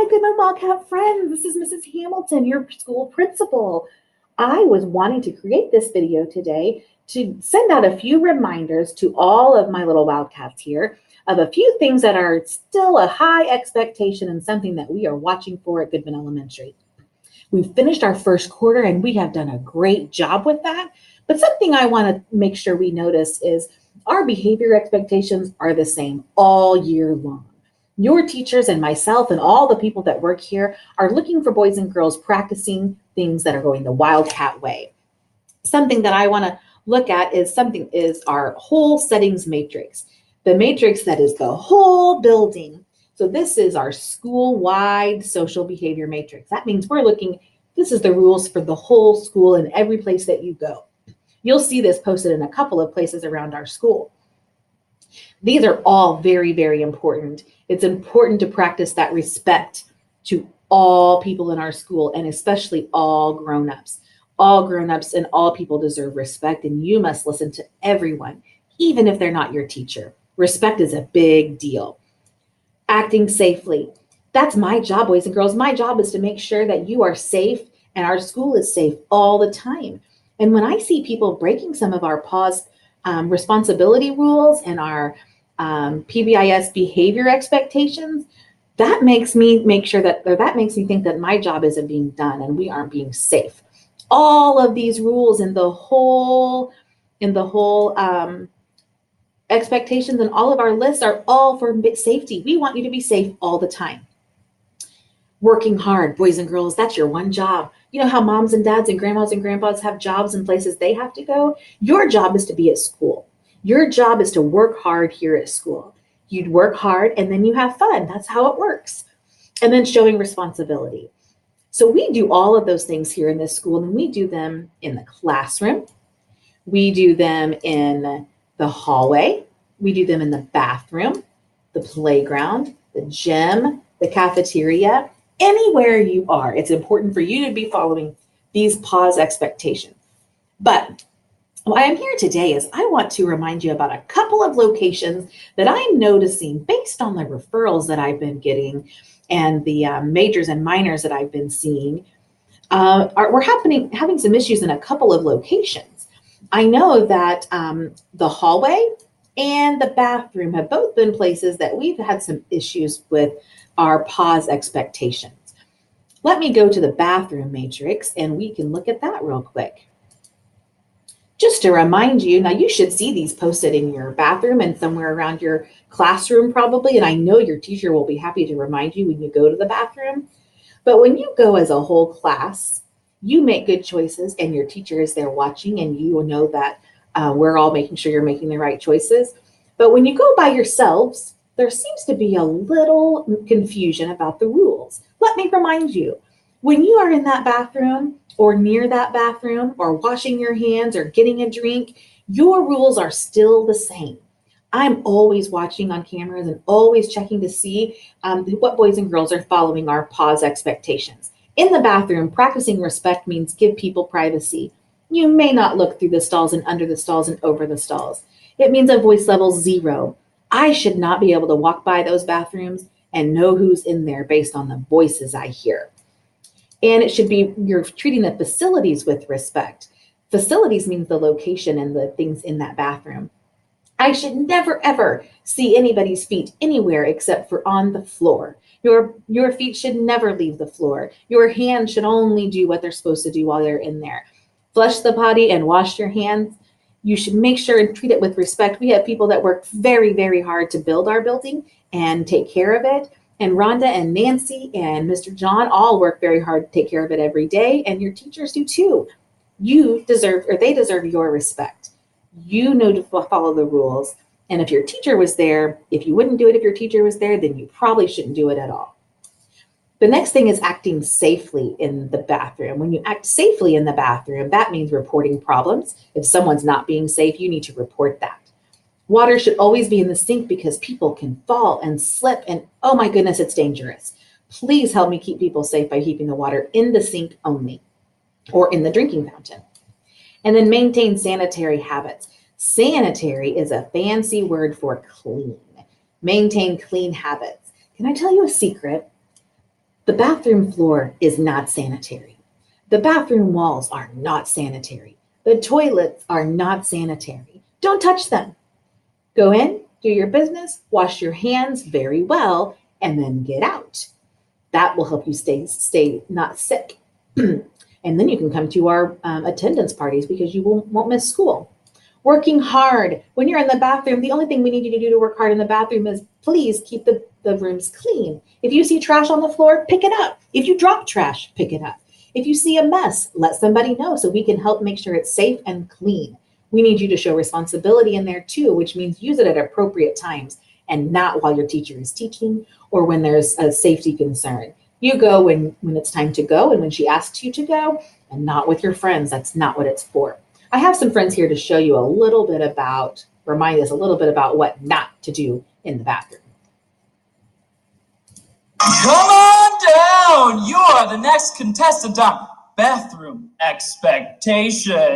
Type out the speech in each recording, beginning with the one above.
my goodness, Wildcat friends. This is Mrs. Hamilton, your school principal. I was wanting to create this video today to send out a few reminders to all of my little Wildcats here of a few things that are still a high expectation and something that we are watching for at Goodman Elementary. We've finished our first quarter and we have done a great job with that. But something I want to make sure we notice is our behavior expectations are the same all year long. Your teachers and myself and all the people that work here are looking for boys and girls practicing things that are going the Wildcat way. Something that I want to look at is our whole settings matrix, the matrix that is the whole building. So this is our school-wide social behavior matrix. That means this is the rules for the whole school and every place that you go. You'll see this posted in a couple of places around our school. These are all very, very important. It's important to practice that respect to all people in our school and especially all grown-ups. All grown-ups and all people deserve respect, and you must listen to everyone, even if they're not your teacher. Respect is a big deal. Acting safely. That's my job, boys and girls. My job is to make sure that you are safe and our school is safe all the time. And when I see people breaking some of our PAWS responsibility rules and our PBIS behavior expectations, that makes me think that my job isn't being done and we aren't being safe. All of these rules in the whole expectations and all of our lists are all for safety. We want you to be safe all the time. Working hard, boys and girls, that's your one job. You know how moms and dads and grandmas and grandpas have jobs and places they have to go? Your job is to be at school. Your job is to work hard here at school. You'd work hard and then you have fun. That's how it works. And then showing responsibility. So we do all of those things here in this school, and we do them in the classroom. We do them in the hallway. We do them in the bathroom, the playground, the gym, the cafeteria. Anywhere you are, it's important for you to be following these PAWS expectations. But why I'm here today is I want to remind you about a couple of locations that I'm noticing based on the referrals that I've been getting and the majors and minors that I've been seeing. We're having some issues in a couple of locations. I know that the hallway and the bathroom have both been places that we've had some issues with our PAWS expectations. Let me go to the bathroom matrix and we can look at that real quick. Just to remind you, now you should see these posted in your bathroom and somewhere around your classroom probably, and I know your teacher will be happy to remind you when you go to the bathroom. But when you go as a whole class, you make good choices and your teacher is there watching and you will know that we're all making sure you're making the right choices. But when you go by yourselves, there seems to be a little confusion about the rules. Let me remind you, when you are in that bathroom or near that bathroom or washing your hands or getting a drink, your rules are still the same. I'm always watching on cameras and always checking to see what boys and girls are following our PAWS expectations. In the bathroom, practicing respect means give people privacy. You may not look through the stalls and under the stalls and over the stalls. It means a voice level 0. I should not be able to walk by those bathrooms and know who's in there based on the voices I hear. And it should be you're treating the facilities with respect. Facilities means the location and the things in that bathroom. I should never, ever see anybody's feet anywhere except for on the floor. Your feet should never leave the floor. Your hands should only do what they're supposed to do while they're in there. Flush the potty and wash your hands. You should make sure and treat it with respect. We have people that work very, very hard to build our building and take care of it. And Rhonda and Nancy and Mr. John all work very hard to take care of it every day. And your teachers do too. They deserve your respect. You know to follow the rules. And if your teacher was there, if you wouldn't do it if your teacher was there, then you probably shouldn't do it at all. The next thing is acting safely in the bathroom. When you act safely in the bathroom, that means reporting problems. If someone's not being safe, you need to report that. Water should always be in the sink because people can fall and slip and oh my goodness, it's dangerous. Please help me keep people safe by keeping the water in the sink only or in the drinking fountain. And then maintain sanitary habits. Sanitary is a fancy word for clean. Maintain clean habits. Can I tell you a secret? The bathroom floor is not sanitary. The bathroom walls are not sanitary. The toilets are not sanitary. Don't touch them. Go in, do your business, wash your hands very well, and then get out. That will help you stay not sick. And then you can come to our attendance parties because you won't miss school. Working hard. When you're in the bathroom, the only thing we need you to do to work hard in the bathroom is please keep the rooms clean. If you see trash on the floor, pick it up. If you drop trash, pick it up. If you see a mess, let somebody know so we can help make sure it's safe and clean. We need you to show responsibility in there too, which means use it at appropriate times and not while your teacher is teaching or when there's a safety concern. You go when it's time to go and when she asks you to go, and not with your friends. That's not what it's for. I have some friends here to show you remind us a little bit about what not to do in the bathroom. Come on down! You are the next contestant on Bathroom Expectation. Now,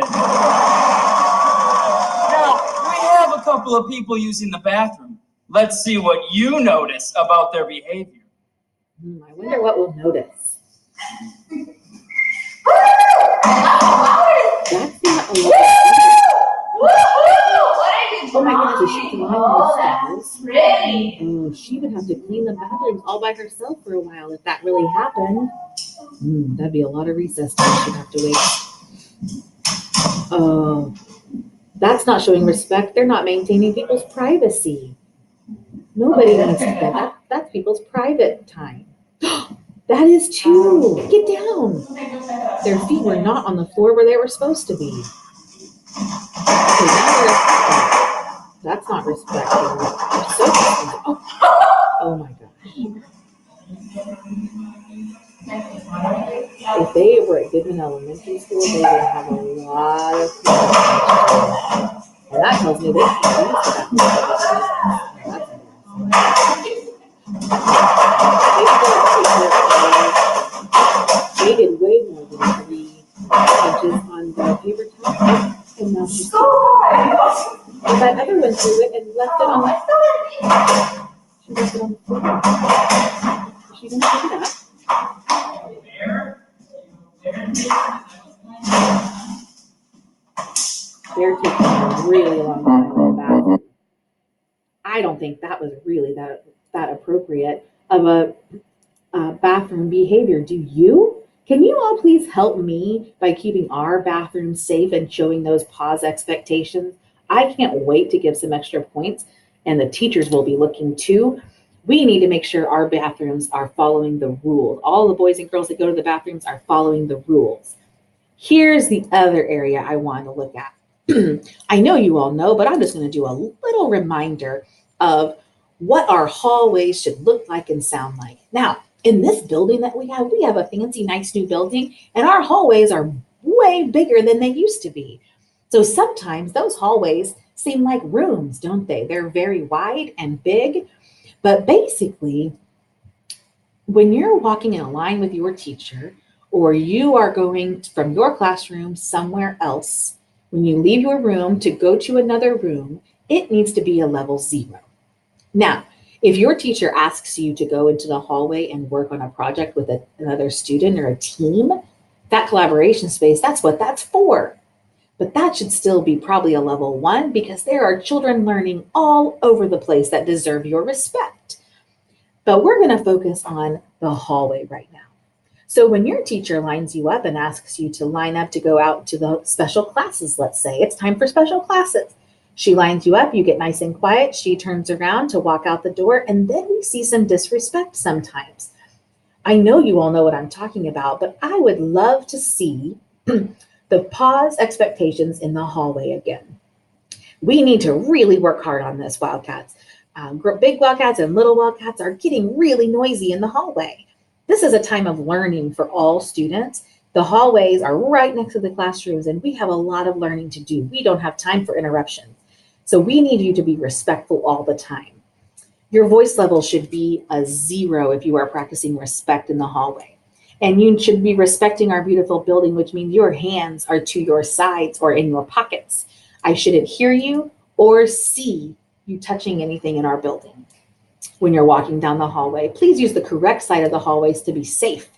we have a couple of people using the bathroom. Let's see what you notice about their behavior. I wonder what we'll notice. That's not a lot. Oh my goodness, is she lying on the stairs? Oh, she would have to clean the bathrooms all by herself for a while if that really happened. That'd be a lot of recess time she'd have to wait. Oh, that's not showing respect. They're not maintaining people's privacy. Nobody needs to do that. That's people's private time. That is too. Get down. Their feet were not on the floor where they were supposed to be. Okay, that's not respect. Oh my gosh. If they were at Goodman Elementary School, they would have a lot of people. And that tells me they can't use that. They did way more than 3 inches on the paper towel. And now she's and that other one threw it and left it on the floor. She left it on the floor. Is she gonna pick it up? They're taking a really long time in the bathroom. I don't think that was really that appropriate of a bathroom behavior. Do you? Can you all please help me by keeping our bathrooms safe and showing those pause expectations? I can't wait to give some extra points, and the teachers will be looking too. We need to make sure our bathrooms are following the rules. All the boys and girls that go to the bathrooms are following the rules. Here's the other area I want to look at. I know you all know, but I'm just going to do a little reminder of what our hallways should look like and sound like. Now, in this building that we have a fancy, nice new building, and our hallways are way bigger than they used to be. So sometimes those hallways seem like rooms, don't they? They're very wide and big, but basically, when you're walking in a line with your teacher, or you are going from your classroom somewhere else, when you leave your room to go to another room, it needs to be a level 0. Now, if your teacher asks you to go into the hallway and work on a project with another student or a team, that collaboration space, that's what that's for. But that should still be probably a level 1 because there are children learning all over the place that deserve your respect. But we're going to focus on the hallway right now. So when your teacher lines you up and asks you to line up to go out to the special classes, let's say it's time for special classes. She lines you up, you get nice and quiet, she turns around to walk out the door, and then we see some disrespect sometimes. I know you all know what I'm talking about, but I would love to see the pause expectations in the hallway again. We need to really work hard on this, Wildcats. Big Wildcats and little Wildcats are getting really noisy in the hallway. This is a time of learning for all students. The hallways are right next to the classrooms, and we have a lot of learning to do. We don't have time for interruptions. So we need you to be respectful all the time. Your voice level should be a 0 if you are practicing respect in the hallway. And you should be respecting our beautiful building, which means your hands are to your sides or in your pockets. I shouldn't hear you or see you touching anything in our building. When you're walking down the hallway, please use the correct side of the hallways to be safe.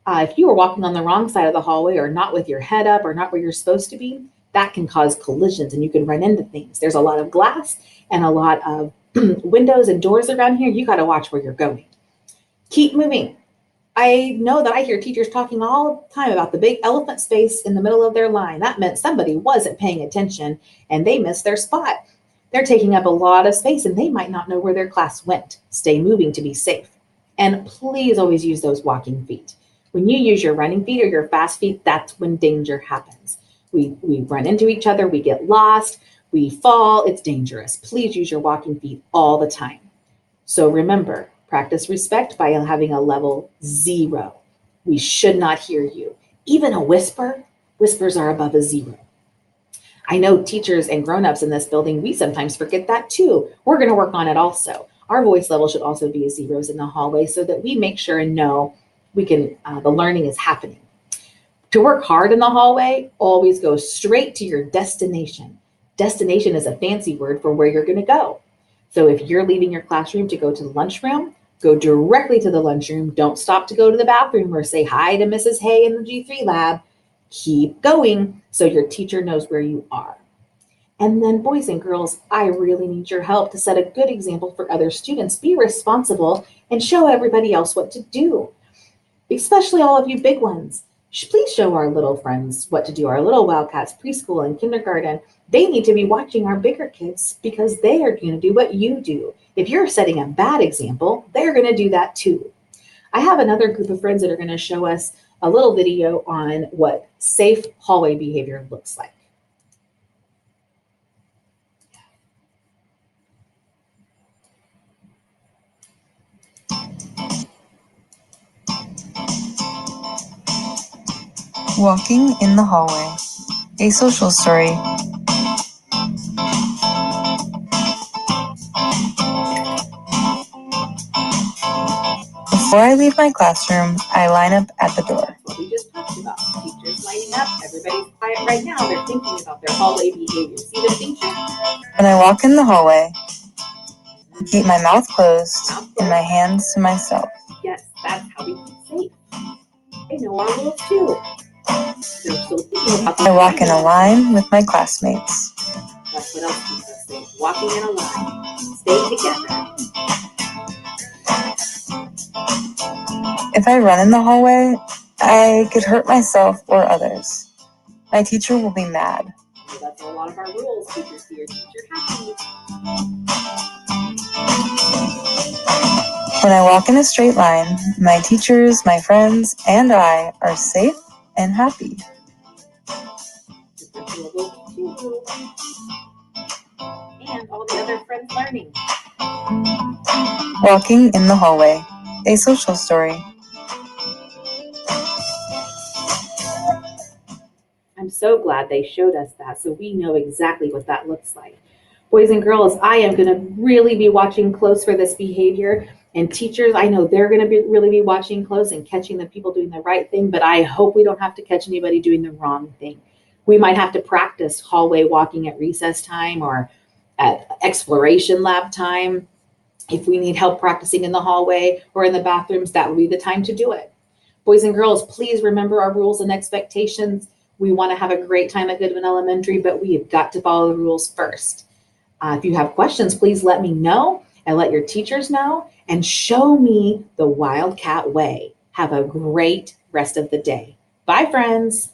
If you are walking on the wrong side of the hallway or not with your head up or not where you're supposed to be, that can cause collisions and you can run into things. There's a lot of glass and a lot of windows and doors around here. You got to watch where you're going. Keep moving. I know that I hear teachers talking all the time about the big elephant space in the middle of their line. That meant somebody wasn't paying attention and they missed their spot. They're taking up a lot of space and they might not know where their class went. Stay moving to be safe. And please always use those walking feet. When you use your running feet or your fast feet, that's when danger happens. We run into each other, we get lost, we fall, it's dangerous. Please use your walking feet all the time. So remember, practice respect by having a level 0. We should not hear you. Even a whisper, whispers are above a 0. I know teachers and grown-ups in this building, we sometimes forget that too. We're going to work on it also. Our voice level should also be 0s in the hallway so that we make sure and know the learning is happening. To work hard in the hallway, always go straight to your destination. Destination is a fancy word for where you're going to go. So if you're leaving your classroom to go to the lunchroom, go directly to the lunchroom. Don't stop to go to the bathroom or say hi to Mrs. Hay in the G3 lab. Keep going so your teacher knows where you are. And then, boys and girls, I really need your help to set a good example for other students. Be responsible and show everybody else what to do, especially all of you big ones. Please show our little friends what to do, our little Wildcats, preschool and kindergarten. They need to be watching our bigger kids because they are going to do what you do. If you're setting a bad example, they're going to do that too. I have another group of friends that are going to show us a little video on what safe hallway behavior looks like. Walking in the hallway, a social story. Before I leave my classroom, I line up at the door. What we just talked about. Teachers lining up. Everybody's quiet right now. They're thinking about their hallway behavior. See the teacher? When I walk in the hallway, I keep my mouth closed and my hands to myself. Yes, that's how we keep safe. They know our rules too. They're still thinking about I walk in a line with my classmates. That's what else keeps us safe. Walking in a line. Stay together. If I run in the hallway, I could hurt myself or others. My teacher will be mad. So that's a lot of our rules. Keep your teacher happy. When I walk in a straight line, my teachers, my friends, and I are safe and happy. And all the other friends learning. Walking in the hallway, a social story. I'm so glad they showed us that so we know exactly what that looks like. Boys and girls, I am going to really be watching close for this behavior. And teachers, I know they're going to really be watching close and catching the people doing the right thing, but I hope we don't have to catch anybody doing the wrong thing. We might have to practice hallway walking at recess time or at exploration lab time. If we need help practicing in the hallway or in the bathrooms, that would be the time to do it. Boys and girls, please remember our rules and expectations. We want to have a great time at Goodwin Elementary, but we have got to follow the rules first. If you have questions, please let me know and let your teachers know and show me the Wildcat way. Have a great rest of the day. Bye, friends.